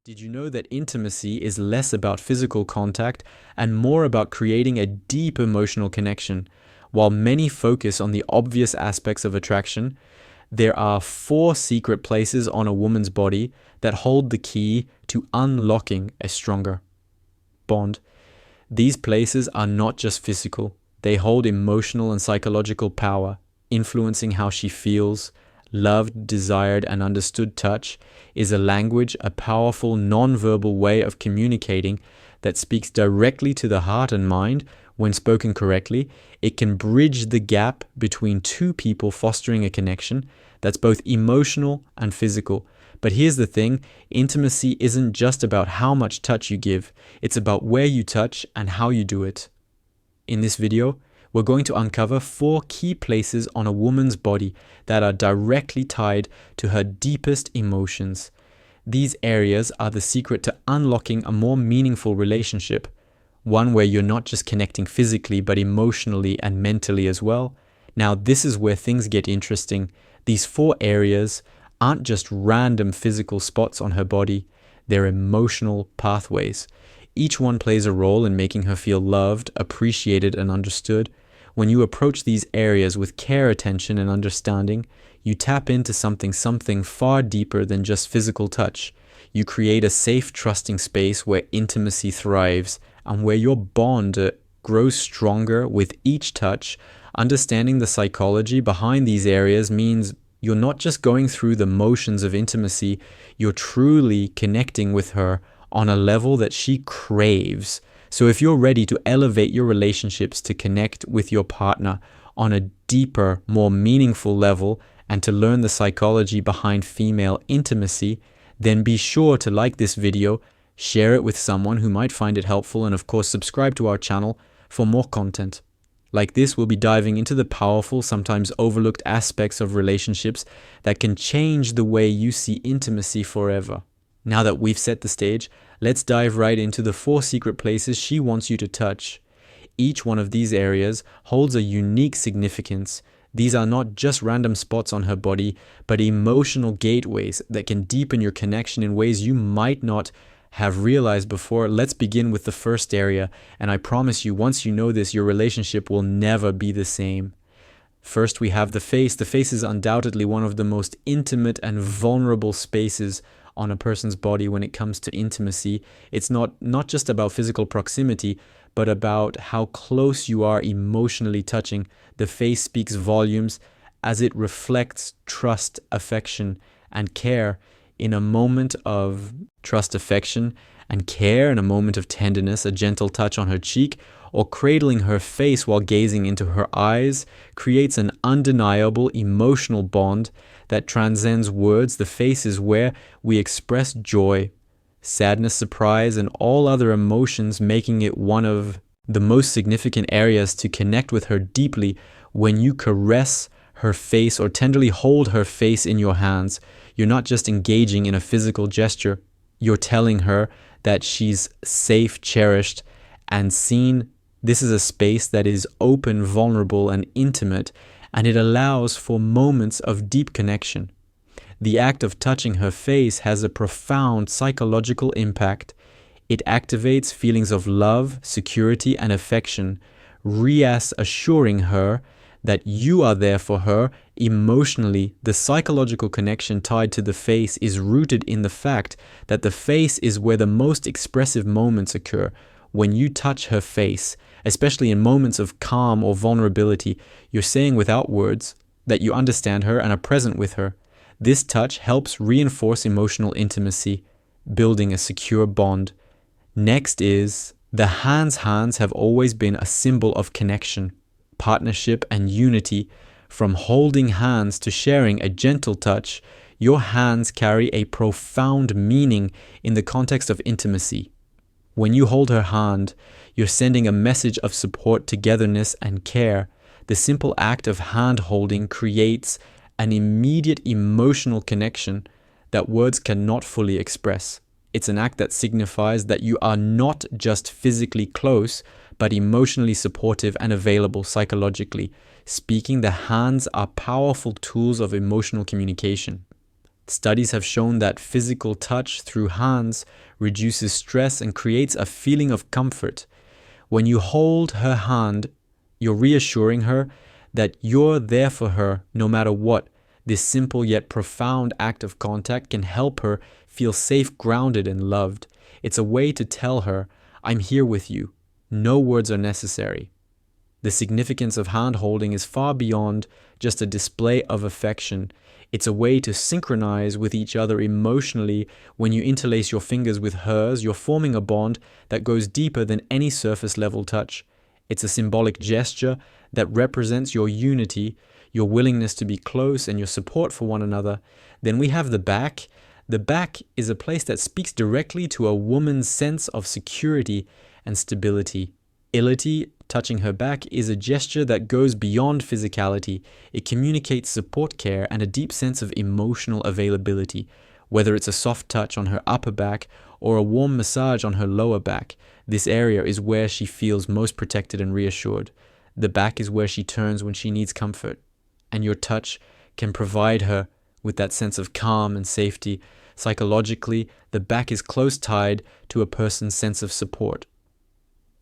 Did you know that intimacy is less about physical contact and more about creating a deep emotional connection? While many focus on the obvious aspects of attraction, there are 4 secret places on a woman's body that hold the key to unlocking a stronger bond. These places are not just physical, they hold emotional and psychological power, influencing how she feels. Loved, desired, and understood touch is a language, a powerful non-verbal way of communicating that speaks directly to the heart and mind. When spoken correctly, it can bridge the gap between two people, fostering a connection that's both emotional and physical. But here's the thing, intimacy isn't just about how much touch you give, it's about where you touch and how you do it. In this video, we're going to uncover 4 key places on a woman's body that are directly tied to her deepest emotions. These areas are the secret to unlocking a more meaningful relationship, one where you're not just connecting physically but emotionally and mentally as well. Now, this is where things get interesting. These 4 areas aren't just random physical spots on her body, they're emotional pathways. Each one plays a role in making her feel loved, appreciated, and understood. When you approach these areas with care, attention, and understanding, you tap into something far deeper than just physical touch. You create a safe, trusting space where intimacy thrives and where your bond grows stronger with each touch. Understanding the psychology behind these areas means you're not just going through the motions of intimacy, you're truly connecting with her on a level that she craves. So if you're ready to elevate your relationships, to connect with your partner on a deeper, more meaningful level, and to learn the psychology behind female intimacy, then be sure to like this video, share it with someone who might find it helpful, and of course subscribe to our channel for more content. Like this, we'll be diving into the powerful, sometimes overlooked aspects of relationships that can change the way you see intimacy forever. Now that we've set the stage, let's dive right into the 4 secret places she wants you to touch. Each one of these areas holds a unique significance. These are not just random spots on her body, but emotional gateways that can deepen your connection in ways you might not have realized before. Let's begin with the first area, and I promise you, once you know this, your relationship will never be the same. First, we have the face. The face is undoubtedly one of the most intimate and vulnerable spaces on a person's body when it comes to intimacy. It's not just about physical proximity, but about how close you are emotionally touching. The face speaks volumes as it reflects trust, affection, and care. In a moment of trust, affection, and care, in a moment of tenderness, a gentle touch on her cheek, or cradling her face while gazing into her eyes creates an undeniable emotional bond that transcends words. The face is where we express joy, sadness, surprise, and all other emotions, making it one of the most significant areas to connect with her deeply. When you caress her face or tenderly hold her face in your hands, you're not just engaging in a physical gesture, you're telling her that she's safe, cherished, and seen. This is a space that is open, vulnerable, and intimate, and it allows for moments of deep connection. The act of touching her face has a profound psychological impact. It activates feelings of love, security, and affection, reassuring her that you are there for her emotionally. The psychological connection tied to the face is rooted in the fact that the face is where the most expressive moments occur. When you touch her face, especially in moments of calm or vulnerability, you're saying without words that you understand her and are present with her. This touch helps reinforce emotional intimacy, building a secure bond. Next is the hands. Hands have always been a symbol of connection, partnership, and unity. From holding hands to sharing a gentle touch, your hands carry a profound meaning in the context of intimacy. When you hold her hand, you're sending a message of support, togetherness, and care. The simple act of hand holding creates an immediate emotional connection that words cannot fully express. It's an act that signifies that you are not just physically close, but emotionally supportive and available psychologically speaking. The hands are powerful tools of emotional communication. Studies have shown that physical touch through hands reduces stress and creates a feeling of comfort. When you hold her hand, you're reassuring her that you're there for her no matter what. This simple yet profound act of contact can help her feel safe, grounded, and loved. It's a way to tell her, I'm here with you. No words are necessary. The significance of hand holding is far beyond just a display of affection. It's a way to synchronize with each other emotionally. When you interlace your fingers with hers, you're forming a bond that goes deeper than any surface level touch. It's a symbolic gesture that represents your unity, your willingness to be close, and your support for one another. Then we have the back. The back is a place that speaks directly to a woman's sense of security and stability. Ility, touching her back, is a gesture that goes beyond physicality. It communicates support, care, and a deep sense of emotional availability. Whether it's a soft touch on her upper back or a warm massage on her lower back, this area is where she feels most protected and reassured. The back is where she turns when she needs comfort, and your touch can provide her with that sense of calm and safety. Psychologically, the back is close tied to a person's sense of support.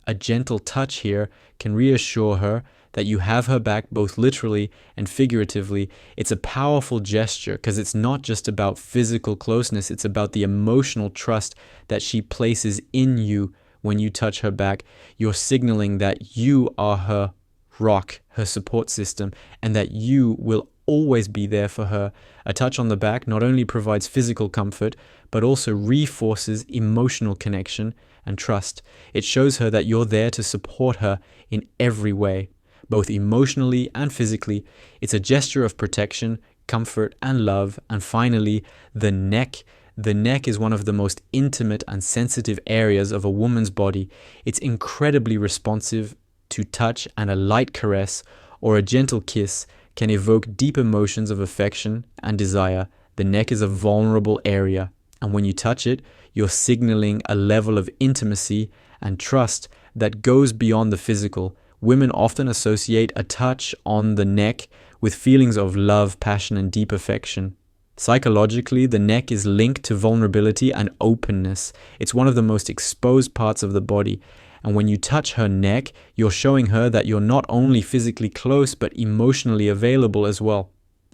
A gentle touch here can reassure her that you have her back both literally and figuratively. It's a powerful gesture because it's not just about physical closeness, it's about the emotional trust that she places in you. When you touch her back, you're signaling that you are her rock, her support system, and that you will always be there for her. A touch on the back not only provides physical comfort, but also reinforces emotional connection and trust. It shows her that you're there to support her in every way, both emotionally and physically. It's a gesture of protection, comfort, and love. And finally, the neck. The neck is one of the most intimate and sensitive areas of a woman's body. It's incredibly responsive to touch, and a light caress or a gentle kiss can evoke deep emotions of affection and desire. The neck is a vulnerable area, and when you touch it, you're signaling a level of intimacy and trust that goes beyond the physical. Women often associate a touch on the neck with feelings of love, passion, and deep affection. Psychologically, the neck is linked to vulnerability and openness. It's one of the most exposed parts of the body. And when you touch her neck, you're showing her that you're not only physically close, but emotionally available as well.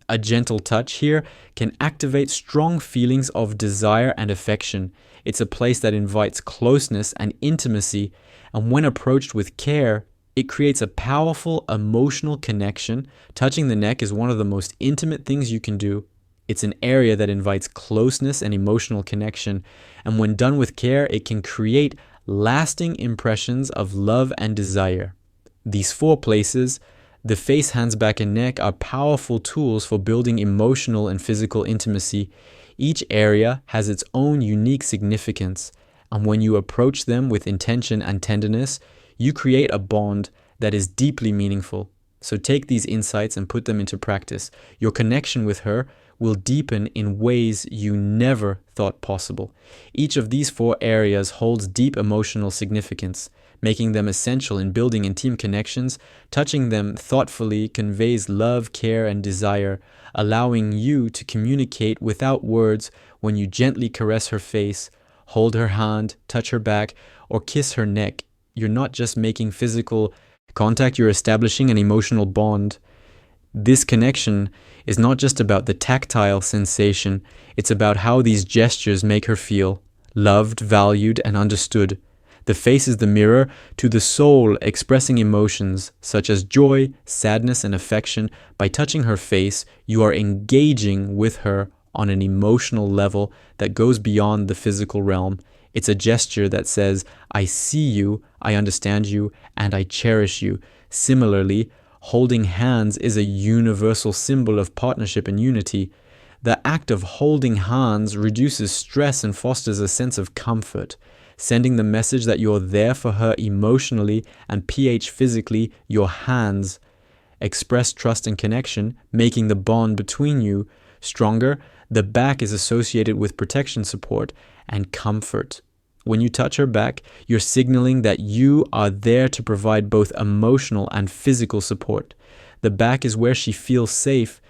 A gentle touch here can activate strong feelings of desire and affection. It's a place that invites closeness and intimacy, and when approached with care, it creates a powerful emotional connection. Touching the neck is one of the most intimate things you can do. It's an area that invites closeness and emotional connection, and when done with care, it can create lasting impressions of love and desire. These 4 places, the face, hands, back, and neck, are powerful tools for building emotional and physical intimacy. Each area has its own unique significance, and when you approach them with intention and tenderness, you create a bond that is deeply meaningful. So take these insights and put them into practice. Your connection with her will deepen in ways you never thought possible. Each of these 4 areas holds deep emotional significance, making them essential in building intimate connections. Touching them thoughtfully conveys love, care, and desire, allowing you to communicate without words. When you gently caress her face, hold her hand, touch her back, or kiss her neck, you're not just making physical contact, you're establishing an emotional bond. This connection is not just about the tactile sensation, it's about how these gestures make her feel loved, valued, and understood. The face is the mirror to the soul, expressing emotions such as joy, sadness, and affection. By touching her face, you are engaging with her on an emotional level that goes beyond the physical realm. It's a gesture that says, I see you, I understand you, and I cherish you. Similarly, holding hands is a universal symbol of partnership and unity. The act of holding hands reduces stress and fosters a sense of comfort, sending the message that you're there for her emotionally and physically. Your hands express trust and connection, making the bond between you stronger. The back is associated with protection, support, and comfort. When you touch her back, you're signaling that you are there to provide both emotional and physical support. The back is where she feels safe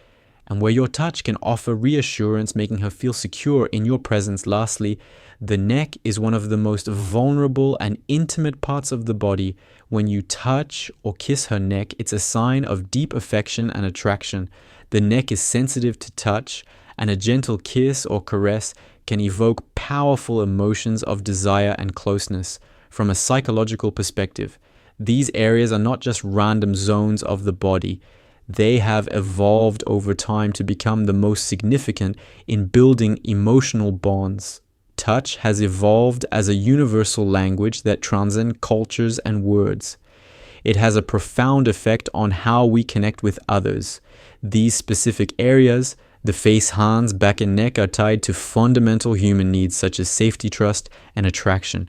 and where your touch can offer reassurance, making her feel secure in your presence. Lastly, the neck is one of the most vulnerable and intimate parts of the body. When you touch or kiss her neck, it's a sign of deep affection and attraction. The neck is sensitive to touch, and a gentle kiss or caress can evoke powerful emotions of desire and closeness. From a psychological perspective, these areas are not just random zones of the body. They have evolved over time to become the most significant in building emotional bonds. Touch has evolved as a universal language that transcends cultures and words. It has a profound effect on how we connect with others. These specific areas, the face, hands, back, and neck, are tied to fundamental human needs such as safety, trust, and attraction.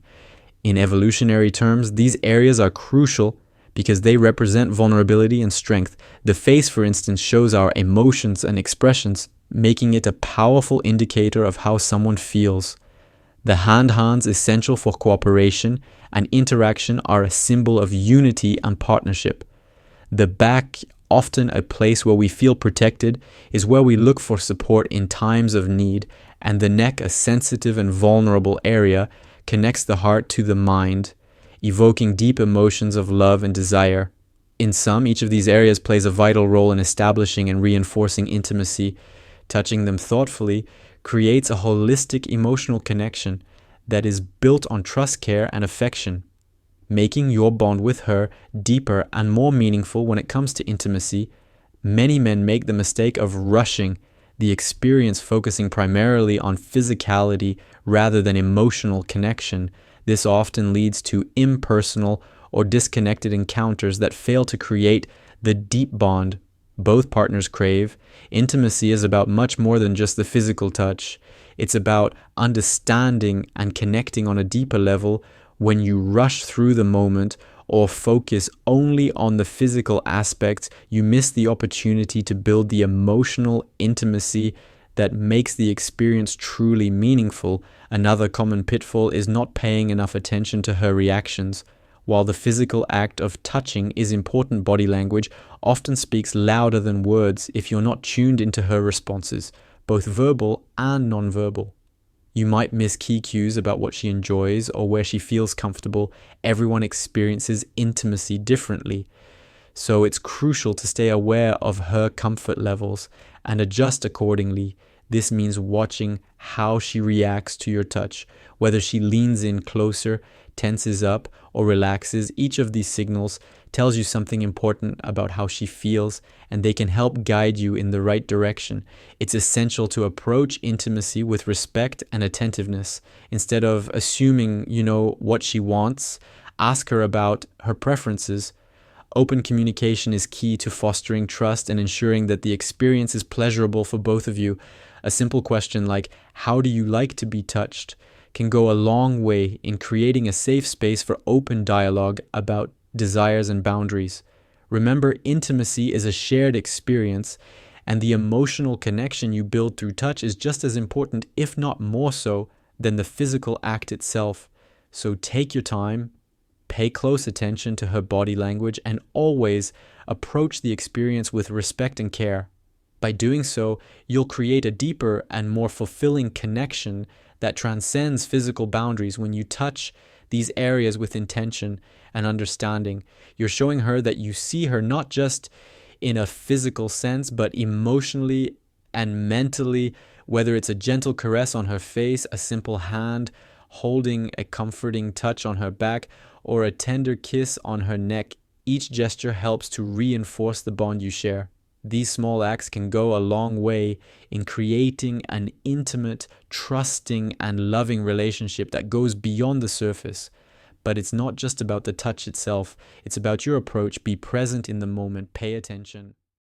In evolutionary terms, these areas are crucial because they represent vulnerability and strength. The face, for instance, shows our emotions and expressions, making it a powerful indicator of how someone feels. The hands, essential for cooperation and interaction, are a symbol of unity and partnership. The back, often a place where we feel protected, is where we look for support in times of need, and the neck, a sensitive and vulnerable area, connects the heart to the mind, evoking deep emotions of love and desire. In sum, each of these areas plays a vital role in establishing and reinforcing intimacy. Touching them thoughtfully creates a holistic emotional connection that is built on trust, care, and affection, making your bond with her deeper and more meaningful. When it comes to intimacy, many men make the mistake of rushing the experience, focusing primarily on physicality rather than emotional connection. This often leads to impersonal or disconnected encounters that fail to create the deep bond both partners crave. Intimacy is about much more than just the physical touch. It's about understanding and connecting on a deeper level. When you rush through the moment or focus only on the physical aspects, you miss the opportunity to build the emotional intimacy that makes the experience truly meaningful. Another common pitfall is not paying enough attention to her reactions. While the physical act of touching is important, body language often speaks louder than words if you're not tuned into her responses, both verbal and nonverbal. You might miss key cues about what she enjoys or where she feels comfortable. Everyone experiences intimacy differently, so it's crucial to stay aware of her comfort levels and adjust accordingly. This means watching how she reacts to your touch, whether she leans in closer, tenses up, or relaxes. Each of these signals tells you something important about how she feels, and they can help guide you in the right direction. It's essential to approach intimacy with respect and attentiveness. Instead of assuming you know what she wants, ask her about her preferences. Open communication is key to fostering trust and ensuring that the experience is pleasurable for both of you. A simple question like, "How do you like to be touched?" can go a long way in creating a safe space for open dialogue about desires and boundaries. Remember, intimacy is a shared experience, and the emotional connection you build through touch is just as important, if not more so, than the physical act itself. So take your time, pay close attention to her body language, and always approach the experience with respect and care. By doing so, you'll create a deeper and more fulfilling connection that transcends physical boundaries. When you touch these areas with intention and understanding, you're showing her that you see her not just in a physical sense, but emotionally and mentally, whether it's a gentle caress on her face, a simple hand holding a comforting touch on her back, or a tender kiss on her neck. Each gesture helps to reinforce the bond you share. These small acts can go a long way in creating an intimate, trusting, and loving relationship that goes beyond the surface. But it's not just about the touch itself. It's about your approach. Be present in the moment. Pay attention.